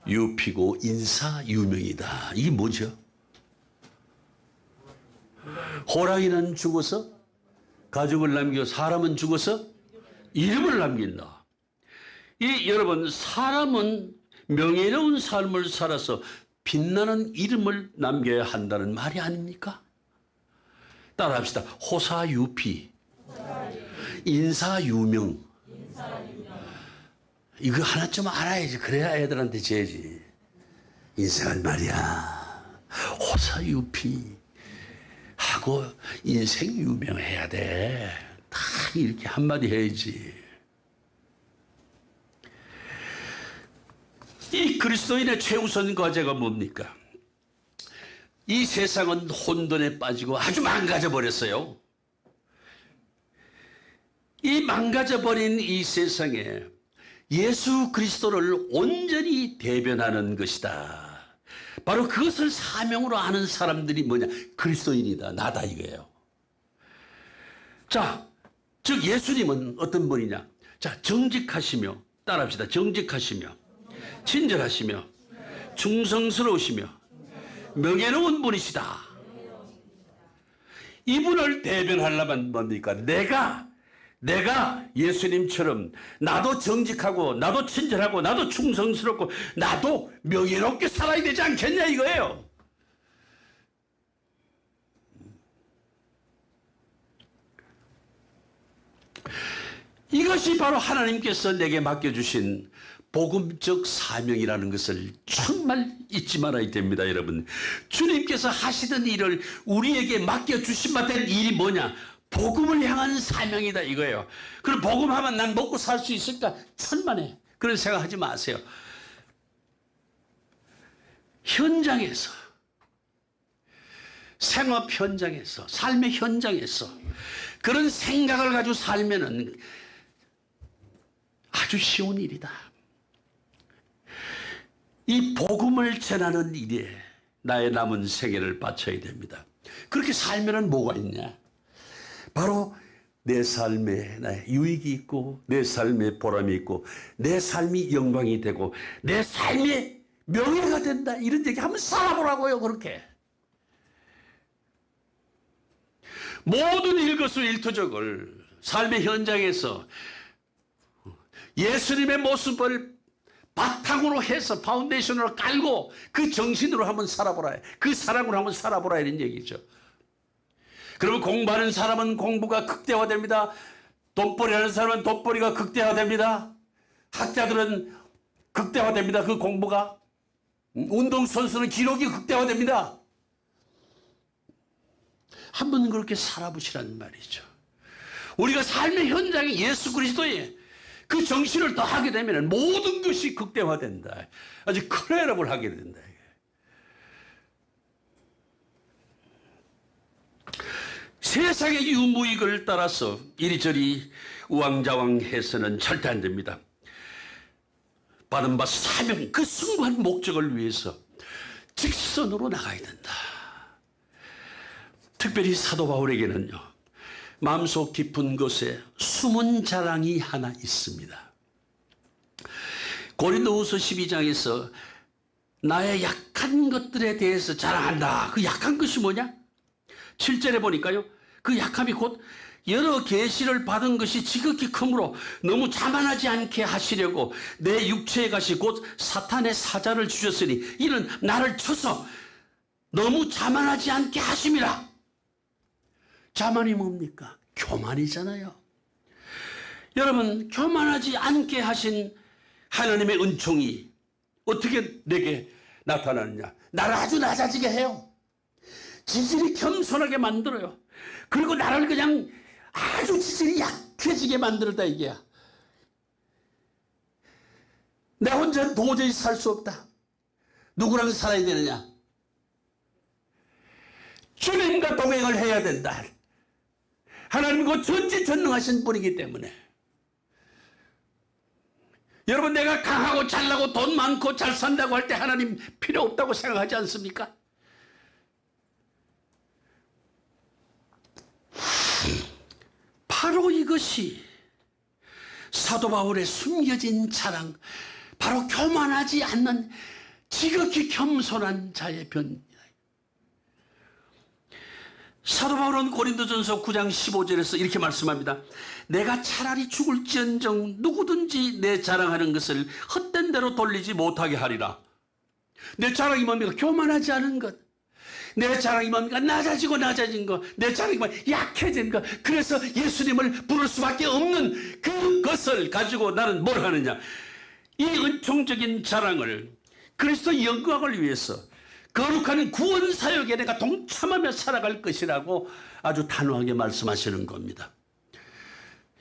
유피고 인사 유명이다. 이게 뭐죠? 호랑이는 죽어서 가죽을 남기고 사람은 죽어서 이름을 남긴다. 여러분, 사람은 명예로운 삶을 살아서 빛나는 이름을 남겨야 한다는 말이 아닙니까? 따라합시다. 호사유피, 인사유명. 이거 하나쯤 알아야지. 그래야 애들한테 재지. 인생은 말이야, 호사유피 하고 인생 유명해야 돼. 다 이렇게 한마디 해야지. 이 그리스도인의 최우선 과제가 뭡니까? 이 세상은 혼돈에 빠지고 아주 망가져 버렸어요. 이 망가져버린 이 세상에 예수 그리스도를 온전히 대변하는 것이다. 바로 그것을 사명으로 하는 사람들이 뭐냐? 그리스도인이다. 나다, 이거예요. 자, 즉 예수님은 어떤 분이냐? 자, 정직하시며, 따라합시다. 정직하시며, 친절하시며, 충성스러우시며, 명예로운 분이시다. 이분을 대변하려면 뭡니까? 내가 예수님처럼 나도 정직하고 나도 친절하고 나도 충성스럽고 나도 명예롭게 살아야 되지 않겠냐 이거예요. 이것이 바로 하나님께서 내게 맡겨주신 복음적 사명이라는 것을 정말 잊지 말아야 됩니다, 여러분. 주님께서 하시던 일을 우리에게 맡겨주신 바 된 일이 뭐냐? 복음을 향한 사명이다 이거예요. 그럼 복음하면 난 먹고 살 수 있을까? 천만에 그런 생각하지 마세요. 현장에서, 생업 현장에서, 삶의 현장에서 그런 생각을 가지고 살면은 아주 쉬운 일이다. 이 복음을 전하는 일에 나의 남은 생애를 바쳐야 됩니다. 그렇게 살면은 뭐가 있냐? 바로 내 삶에 나의 유익이 있고 내 삶에 보람이 있고 내 삶이 영광이 되고 내 삶의 명예가 된다. 이런 얘기 한번 살아보라고요. 그렇게. 모든 일거수일투족을 삶의 현장에서 예수님의 모습을 바탕으로 해서 파운데이션으로 깔고 그 정신으로 한번 살아보라. 그 사랑으로 한번 살아보라 이런 얘기죠. 그러면 공부하는 사람은 공부가 극대화됩니다. 돈벌이 하는 사람은 돈벌이가 극대화됩니다. 학자들은 극대화됩니다. 그 공부가. 운동선수는 기록이 극대화됩니다. 한번 그렇게 살아보시라는 말이죠. 우리가 삶의 현장에 예수 그리스도의 그 정신을 더하게 되면 모든 것이 극대화된다. 아주 클레럽을 하게 된다. 세상의 유무익을 따라서 이리저리 우왕좌왕해서는 절대 안 됩니다. 받은 바 사명, 그 숭고한 목적을 위해서 직선으로 나가야 된다. 특별히 사도 바울에게는요, 마음속 깊은 곳에 숨은 자랑이 하나 있습니다. 고린도후서 12장에서 나의 약한 것들에 대해서 자랑한다. 그 약한 것이 뭐냐? 7절에 보니까요, 그 약함이 곧 여러 계시를 받은 것이 지극히 크므로 너무 자만하지 않게 하시려고 내 육체의 가시 곧 사탄의 사자를 주셨으니 이는 나를 쳐서 너무 자만하지 않게 하심이라. 자만이 뭡니까? 교만이잖아요. 여러분, 교만하지 않게 하신 하나님의 은총이 어떻게 내게 나타나느냐? 나를 아주 낮아지게 해요. 지질이 겸손하게 만들어요. 그리고 나를 그냥 아주 지질이 약해지게 만들었다 이게야. 내 혼자 도저히 살 수 없다. 누구랑 살아야 되느냐? 주님과 동행을 해야 된다. 하나님은 전지전능하신 분이기 때문에. 여러분, 내가 강하고 잘나고 돈 많고 잘 산다고 할 때 하나님 필요 없다고 생각하지 않습니까? 바로 이것이 사도 바울의 숨겨진 자랑, 바로 교만하지 않는 지극히 겸손한 자의 변입니다. 사도 바울은 고린도전서 9장 15절에서 이렇게 말씀합니다. 내가 차라리 죽을지언정 누구든지 내 자랑하는 것을 헛된 대로 돌리지 못하게 하리라. 내 자랑이 뭡니까? 교만하지 않은 것. 내 자랑이 뭡니까? 낮아진 것. 내 자랑이 뭡니까? 약해진 것. 그래서 예수님을 부를 수밖에 없는 그것을 가지고 나는 뭘 하느냐? 이 은총적인 자랑을 그리스도 영광을 위해서 거룩한 구원 사역에 내가 동참하며 살아갈 것이라고 아주 단호하게 말씀하시는 겁니다.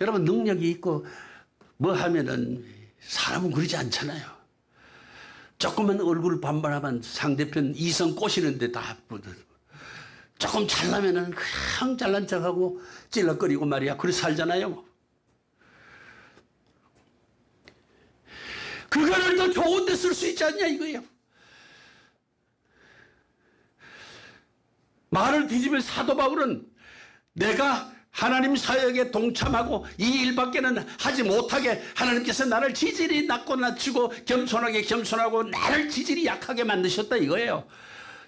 여러분, 능력이 있고 뭐 하면은 사람은 그러지 않잖아요. 조금만 얼굴 반반하면 상대편 이성 꼬시는데 다 조금 잘나면은 그냥 잘난 척하고 찔러거리고 말이야. 그래 살잖아요. 그거를 더 좋은 데 쓸 수 있지 않냐 이거예요. 말을 뒤집은 사도 바울은 내가 하나님 사역에 동참하고 이 일밖에는 하지 못하게 하나님께서 나를 지질이 낮고 낮추고 겸손하고 나를 지질이 약하게 만드셨다 이거예요.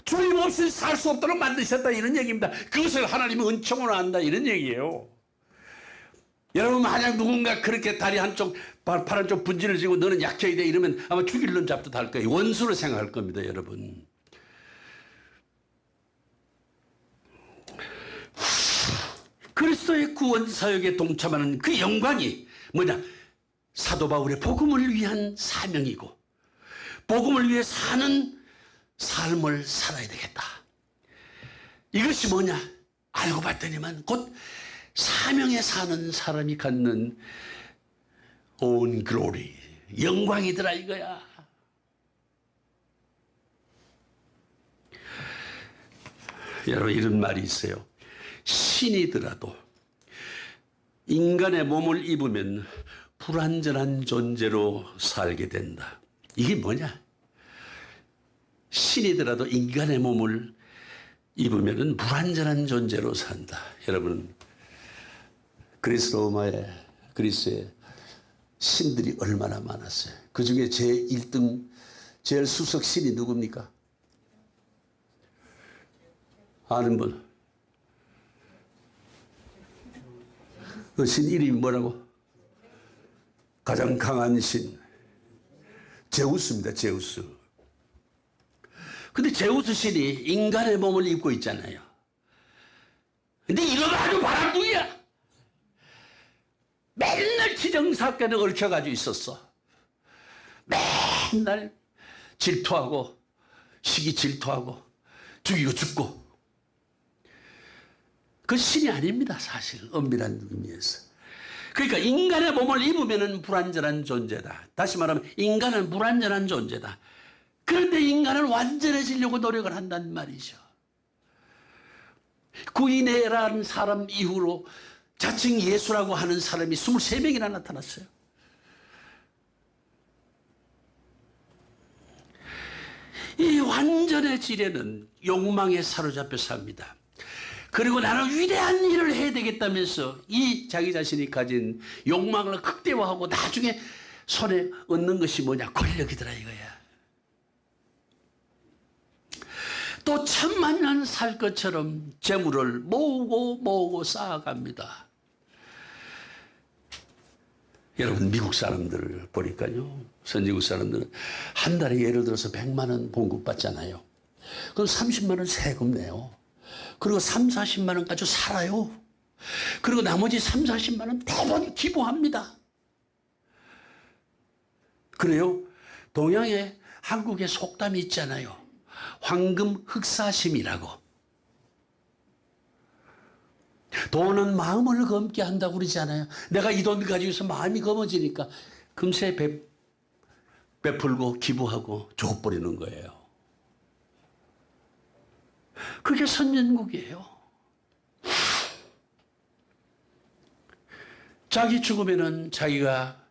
주님 없이 살 수 없도록 만드셨다 이런 얘기입니다. 그것을 하나님이 은총으로 한다 이런 얘기예요. 여러분 만약 누군가 그렇게 다리 한쪽 팔 한쪽 분지를 지고 너는 약해야 돼 이러면 아마 죽일 놈 잡듯 할 거예요. 원수로 생각할 겁니다. 여러분. 그리스도의 구원 사역에 동참하는 그 영광이 뭐냐? 사도 바울의 복음을 위한 사명이고 복음을 위해 사는 삶을 살아야 되겠다. 이것이 뭐냐? 알고 봤더니만 곧 사명에 사는 사람이 갖는 own glory, 영광이더라 이거야. 여러분 이런 말이 있어요. 신이더라도 인간의 몸을 입으면 불완전한 존재로 살게 된다. 이게 뭐냐? 신이더라도 인간의 몸을 입으면 불완전한 존재로 산다. 여러분 그리스의 신들이 얼마나 많았어요. 그 중에 제1등 제일 수석 신이 누굽니까? 아는 분? 그 신 이름이 뭐라고? 가장 강한 신 제우스입니다. 제우스. 근데 제우스 신이 인간의 몸을 입고 있잖아요. 근데 이놈은 아주 바람둥이야. 맨날 지정사건에 얽혀가지고 있었어. 맨날 질투하고 시기 질투하고 죽이고 죽고. 그 신이 아닙니다. 사실 엄밀한 의미에서. 그러니까 인간의 몸을 입으면 불완전한 존재다. 다시 말하면 인간은 불완전한 존재다. 그런데 인간은 완전해지려고 노력을 한단 말이죠. 구이네라는 사람 이후로 자칭 예수라고 하는 사람이 23명이나 나타났어요. 이 완전해지려는 욕망에 사로잡혀 삽니다. 그리고 나는 위대한 일을 해야 되겠다면서 이 자기 자신이 가진 욕망을 극대화하고 나중에 손에 얻는 것이 뭐냐? 권력이더라 이거야. 또 천만년 살 것처럼 재물을 모으고 쌓아갑니다. 여러분 미국 사람들을 보니까요. 선진국 사람들은 한 달에 예를 들어서 100만 원 봉급받잖아요. 그럼 30만 원 세금 내요. 그리고 3, 40만 원 가지고 살아요. 그리고 나머지 3, 40만 원 대부분 기부합니다. 그래요? 동양에 한국에 속담이 있잖아요. 황금 흑사심이라고. 돈은 마음을 검게 한다고 그러잖아요. 내가 이 돈 가지고서 마음이 검어지니까 금세 베풀고 기부하고 줘버리는 거예요. 그게 선진국이에요. 자기 죽으면은 자기가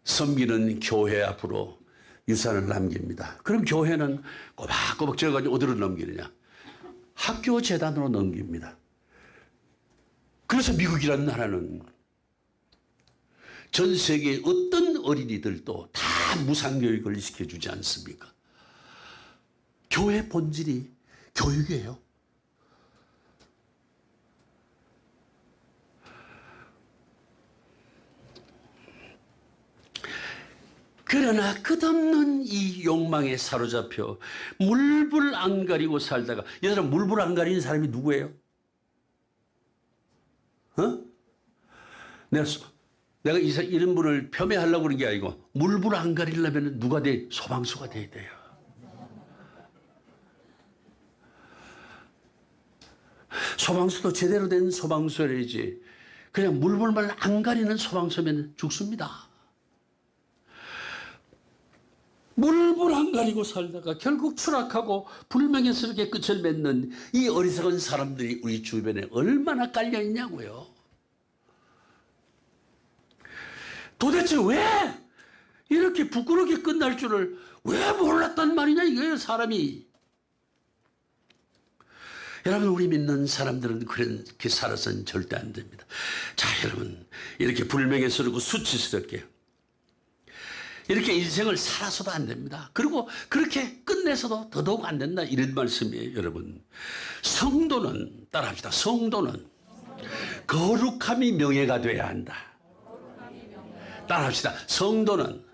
섬기는 교회 앞으로 유산을 남깁니다. 그럼 교회는 꼬박꼬박 적어가지고 어디로 넘기느냐? 학교 재단으로 넘깁니다. 그래서 미국이라는 나라는 전 세계 어떤 어린이들도 다 무상교육을 시켜주지 않습니까? 교회 본질이 교육이에요. 그러나 끝없는 이 욕망에 사로잡혀 물불 안 가리고 살다가, 여러분 물불 안 가리는 사람이 누구예요? 내가 이런 분을 폄훼하려고 그런 게 아니고, 물불 안 가리려면 누가 돼? 소방수가 돼야 돼요. 소방수도 제대로 된 소방수야지. 그냥 물불만 안 가리는 소방서면 죽습니다. 물불 안 가리고 살다가 결국 추락하고 불명예스럽게 끝을 맺는 이 어리석은 사람들이 우리 주변에 얼마나 깔려 있냐고요. 도대체 왜 이렇게 부끄럽게 끝날 줄을 왜 몰랐단 말이냐 이거예요, 사람이. 여러분, 우리 믿는 사람들은 그렇게 살아서는 절대 안 됩니다. 자, 여러분, 이렇게 불명예스럽고 수치스럽게 이렇게 인생을 살아서도 안 됩니다. 그리고 그렇게 끝내서도 더더욱 안 된다. 이런 말씀이에요, 여러분. 성도는, 따라합시다. 성도는 거룩함이 명예가 돼야 한다. 따라합시다. 성도는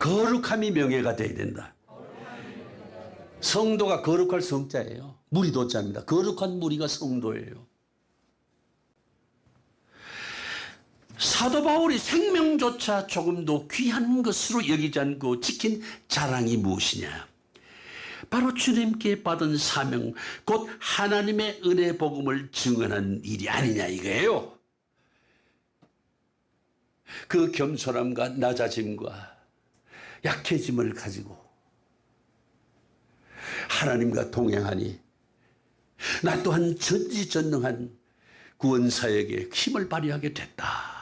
거룩함이 명예가 돼야 된다. 성도가 거룩할 성자예요. 무리 도자입니다. 거룩한 무리가 성도예요. 사도 바울이 생명조차 조금도 귀한 것으로 여기지 않고 지킨 자랑이 무엇이냐? 바로 주님께 받은 사명, 곧 하나님의 은혜 복음을 증언한 일이 아니냐 이거예요. 그 겸손함과 낮아짐과 약해짐을 가지고 하나님과 동행하니 나 또한 전지전능한 구원사역에 힘을 발휘하게 됐다.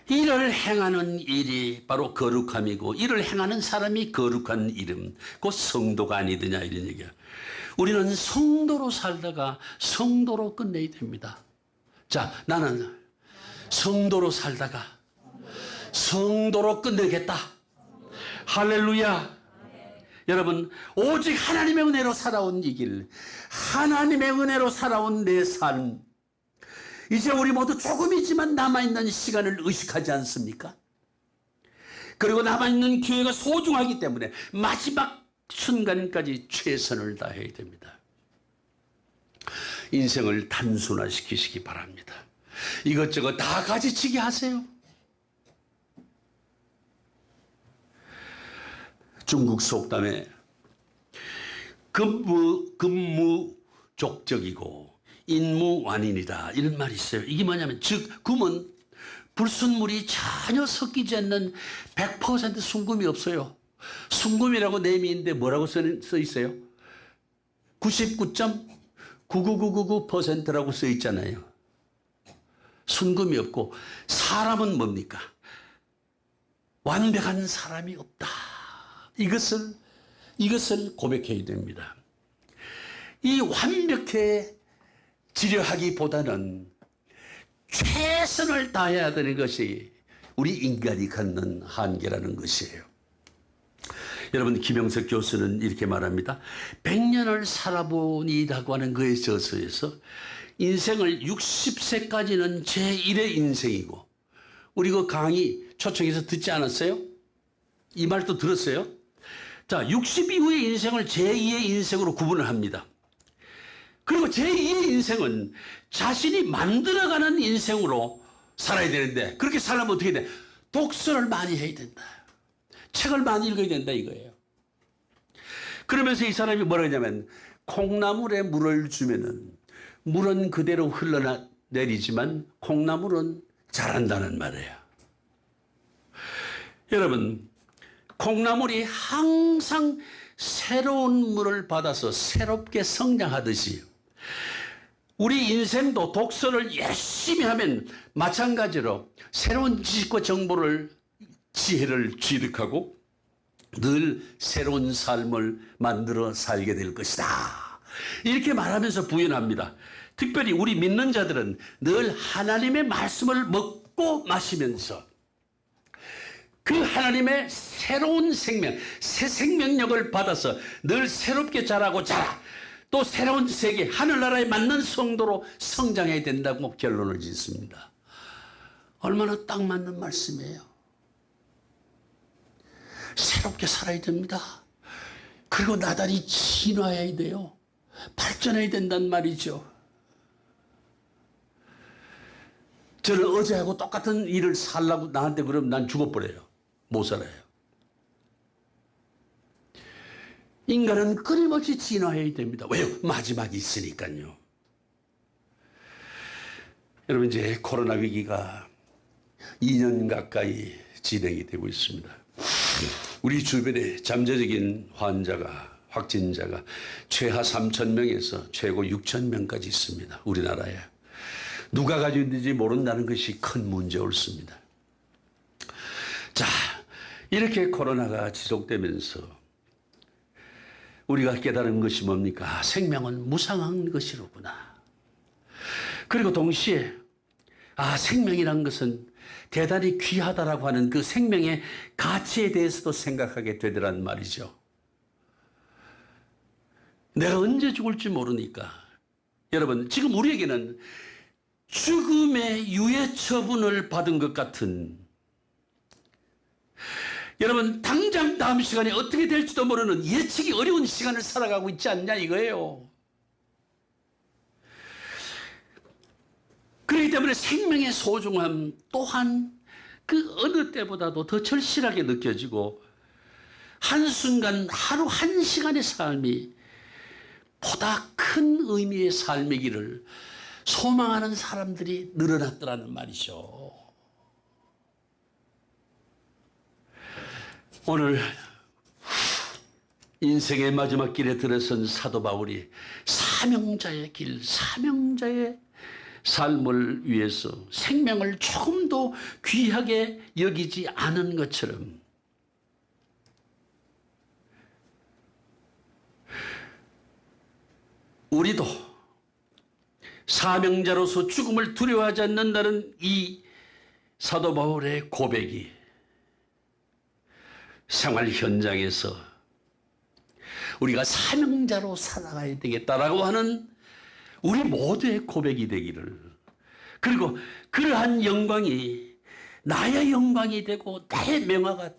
이를 행하는 일이 바로 거룩함이고 이를 행하는 사람이 거룩한 이름, 곧 성도가 아니더냐 이런 얘기야. 우리는 성도로 살다가 성도로 끝내야 됩니다. 자, 나는 성도로 살다가 성도로 끝내겠다. 할렐루야. 여러분, 오직 하나님의 은혜로 살아온 이 길, 하나님의 은혜로 살아온 내 삶, 이제 우리 모두 조금이지만 남아있는 시간을 의식하지 않습니까? 그리고 남아있는 기회가 소중하기 때문에 마지막 순간까지 최선을 다해야 됩니다. 인생을 단순화시키시기 바랍니다. 이것저것 다 가지치기 하세요. 중국 속담에 금무족적이고 인무완인이다 이런 말이 있어요. 이게 뭐냐면 즉 금은 불순물이 전혀 섞이지 않는 100% 순금이 없어요. 순금이라고 네임인데 뭐라고 써 있어요? 99.99999%라고 써 있잖아요. 순금이 없고 사람은 뭡니까? 완벽한 사람이 없다. 이것을 고백해야 됩니다. 이 완벽해 지려하기보다는 최선을 다해야 되는 것이 우리 인간이 갖는 한계라는 것이에요. 여러분, 김영석 교수는 이렇게 말합니다. 100년을 살아보니라고 하는 그의 저서에서 인생을 60세까지는 제1의 인생이고, 우리 그 강의 초청해서 듣지 않았어요? 이 말도 들었어요? 자, 60 이후의 인생을 제2의 인생으로 구분을 합니다. 그리고 제2의 인생은 자신이 만들어가는 인생으로 살아야 되는데, 그렇게 살려면 어떻게 돼? 독서를 많이 해야 된다. 책을 많이 읽어야 된다 이거예요. 그러면서 이 사람이 뭐라 하냐면, 콩나물에 물을 주면은 물은 그대로 흘러내리지만 콩나물은 자란다는 말이에요. 여러분, 콩나물이 항상 새로운 물을 받아서 새롭게 성장하듯이 우리 인생도 독서를 열심히 하면 마찬가지로 새로운 지식과 정보를, 지혜를 취득하고 늘 새로운 삶을 만들어 살게 될 것이다. 이렇게 말하면서 부연합니다. 특별히 우리 믿는 자들은 늘 하나님의 말씀을 먹고 마시면서 그 하나님의 새로운 생명, 새 생명력을 받아서 늘 새롭게 자라고 자라, 또 새로운 세계, 하늘나라에 맞는 성도로 성장해야 된다고 결론을 짓습니다. 얼마나 딱 맞는 말씀이에요. 새롭게 살아야 됩니다. 그리고 나달이 진화해야 돼요. 발전해야 된단 말이죠. 저는 어제하고 똑같은 일을 살라고 나한테 그러면 난 죽어버려요. 못 살아요. 인간은 끊임없이 진화해야 됩니다. 왜요? 마지막이 있으니까요. 여러분, 이제 코로나 위기가 2년 가까이 진행이 되고 있습니다. 우리 주변에 잠재적인 확진자가 최하 3,000명에서 최고 6,000명까지 있습니다. 우리나라에. 누가 가지고 있는지 모른다는 것이 큰 문제 옳습니다. 자, 이렇게 코로나가 지속되면서 우리가 깨달은 것이 뭡니까? 생명은 무상한 것이로구나. 그리고 동시에 생명이란 것은 대단히 귀하다라고 하는 그 생명의 가치에 대해서도 생각하게 되더란 말이죠. 내가 언제 죽을지 모르니까. 여러분, 지금 우리에게는 죽음의 유예 처분을 받은 것 같은, 여러분 당장 다음 시간에 어떻게 될지도 모르는 예측이 어려운 시간을 살아가고 있지 않냐 이거예요. 그렇기 때문에 생명의 소중함 또한 그 어느 때보다도 더 절실하게 느껴지고, 한순간 하루 한 시간의 삶이 보다 큰 의미의 삶이기를 소망하는 사람들이 늘어났더라는 말이죠. 오늘 인생의 마지막 길에 들어선 사도 바울이 사명자의 길, 사명자의 삶을 위해서 생명을 조금도 귀하게 여기지 않은 것처럼 우리도 사명자로서 죽음을 두려워하지 않는다는 이 사도 바울의 고백이 생활 현장에서 우리가 사명자로 살아가야 되겠다라고 하는 우리 모두의 고백이 되기를, 그리고 그러한 영광이 나의 영광이 되고 나의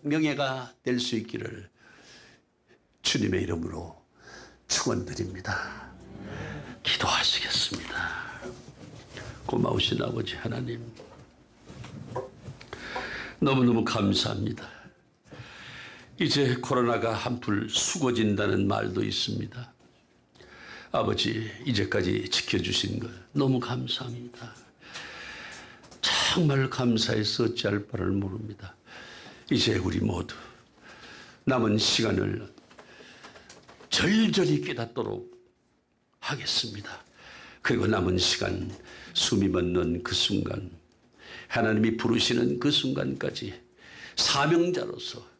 명예가 될 수 있기를 주님의 이름으로 축원드립니다. 기도하시겠습니다. 고마우신 아버지 하나님, 너무너무 감사합니다. 이제 코로나가 한풀 수고진다는 말도 있습니다. 아버지, 이제까지 지켜주신 것 너무 감사합니다. 정말 감사해서 어찌할 바를 모릅니다. 이제 우리 모두 남은 시간을 절절히 깨닫도록 하겠습니다. 그리고 남은 시간, 숨이 멎는 그 순간, 하나님이 부르시는 그 순간까지 사명자로서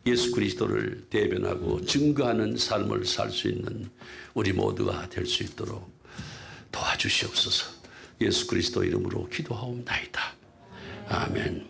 예수 그리스도를 대변하고 증거하는 삶을 살 수 있는 우리 모두가 될 수 있도록 도와주시옵소서. 예수 그리스도 이름으로 기도하옵나이다. 아멘.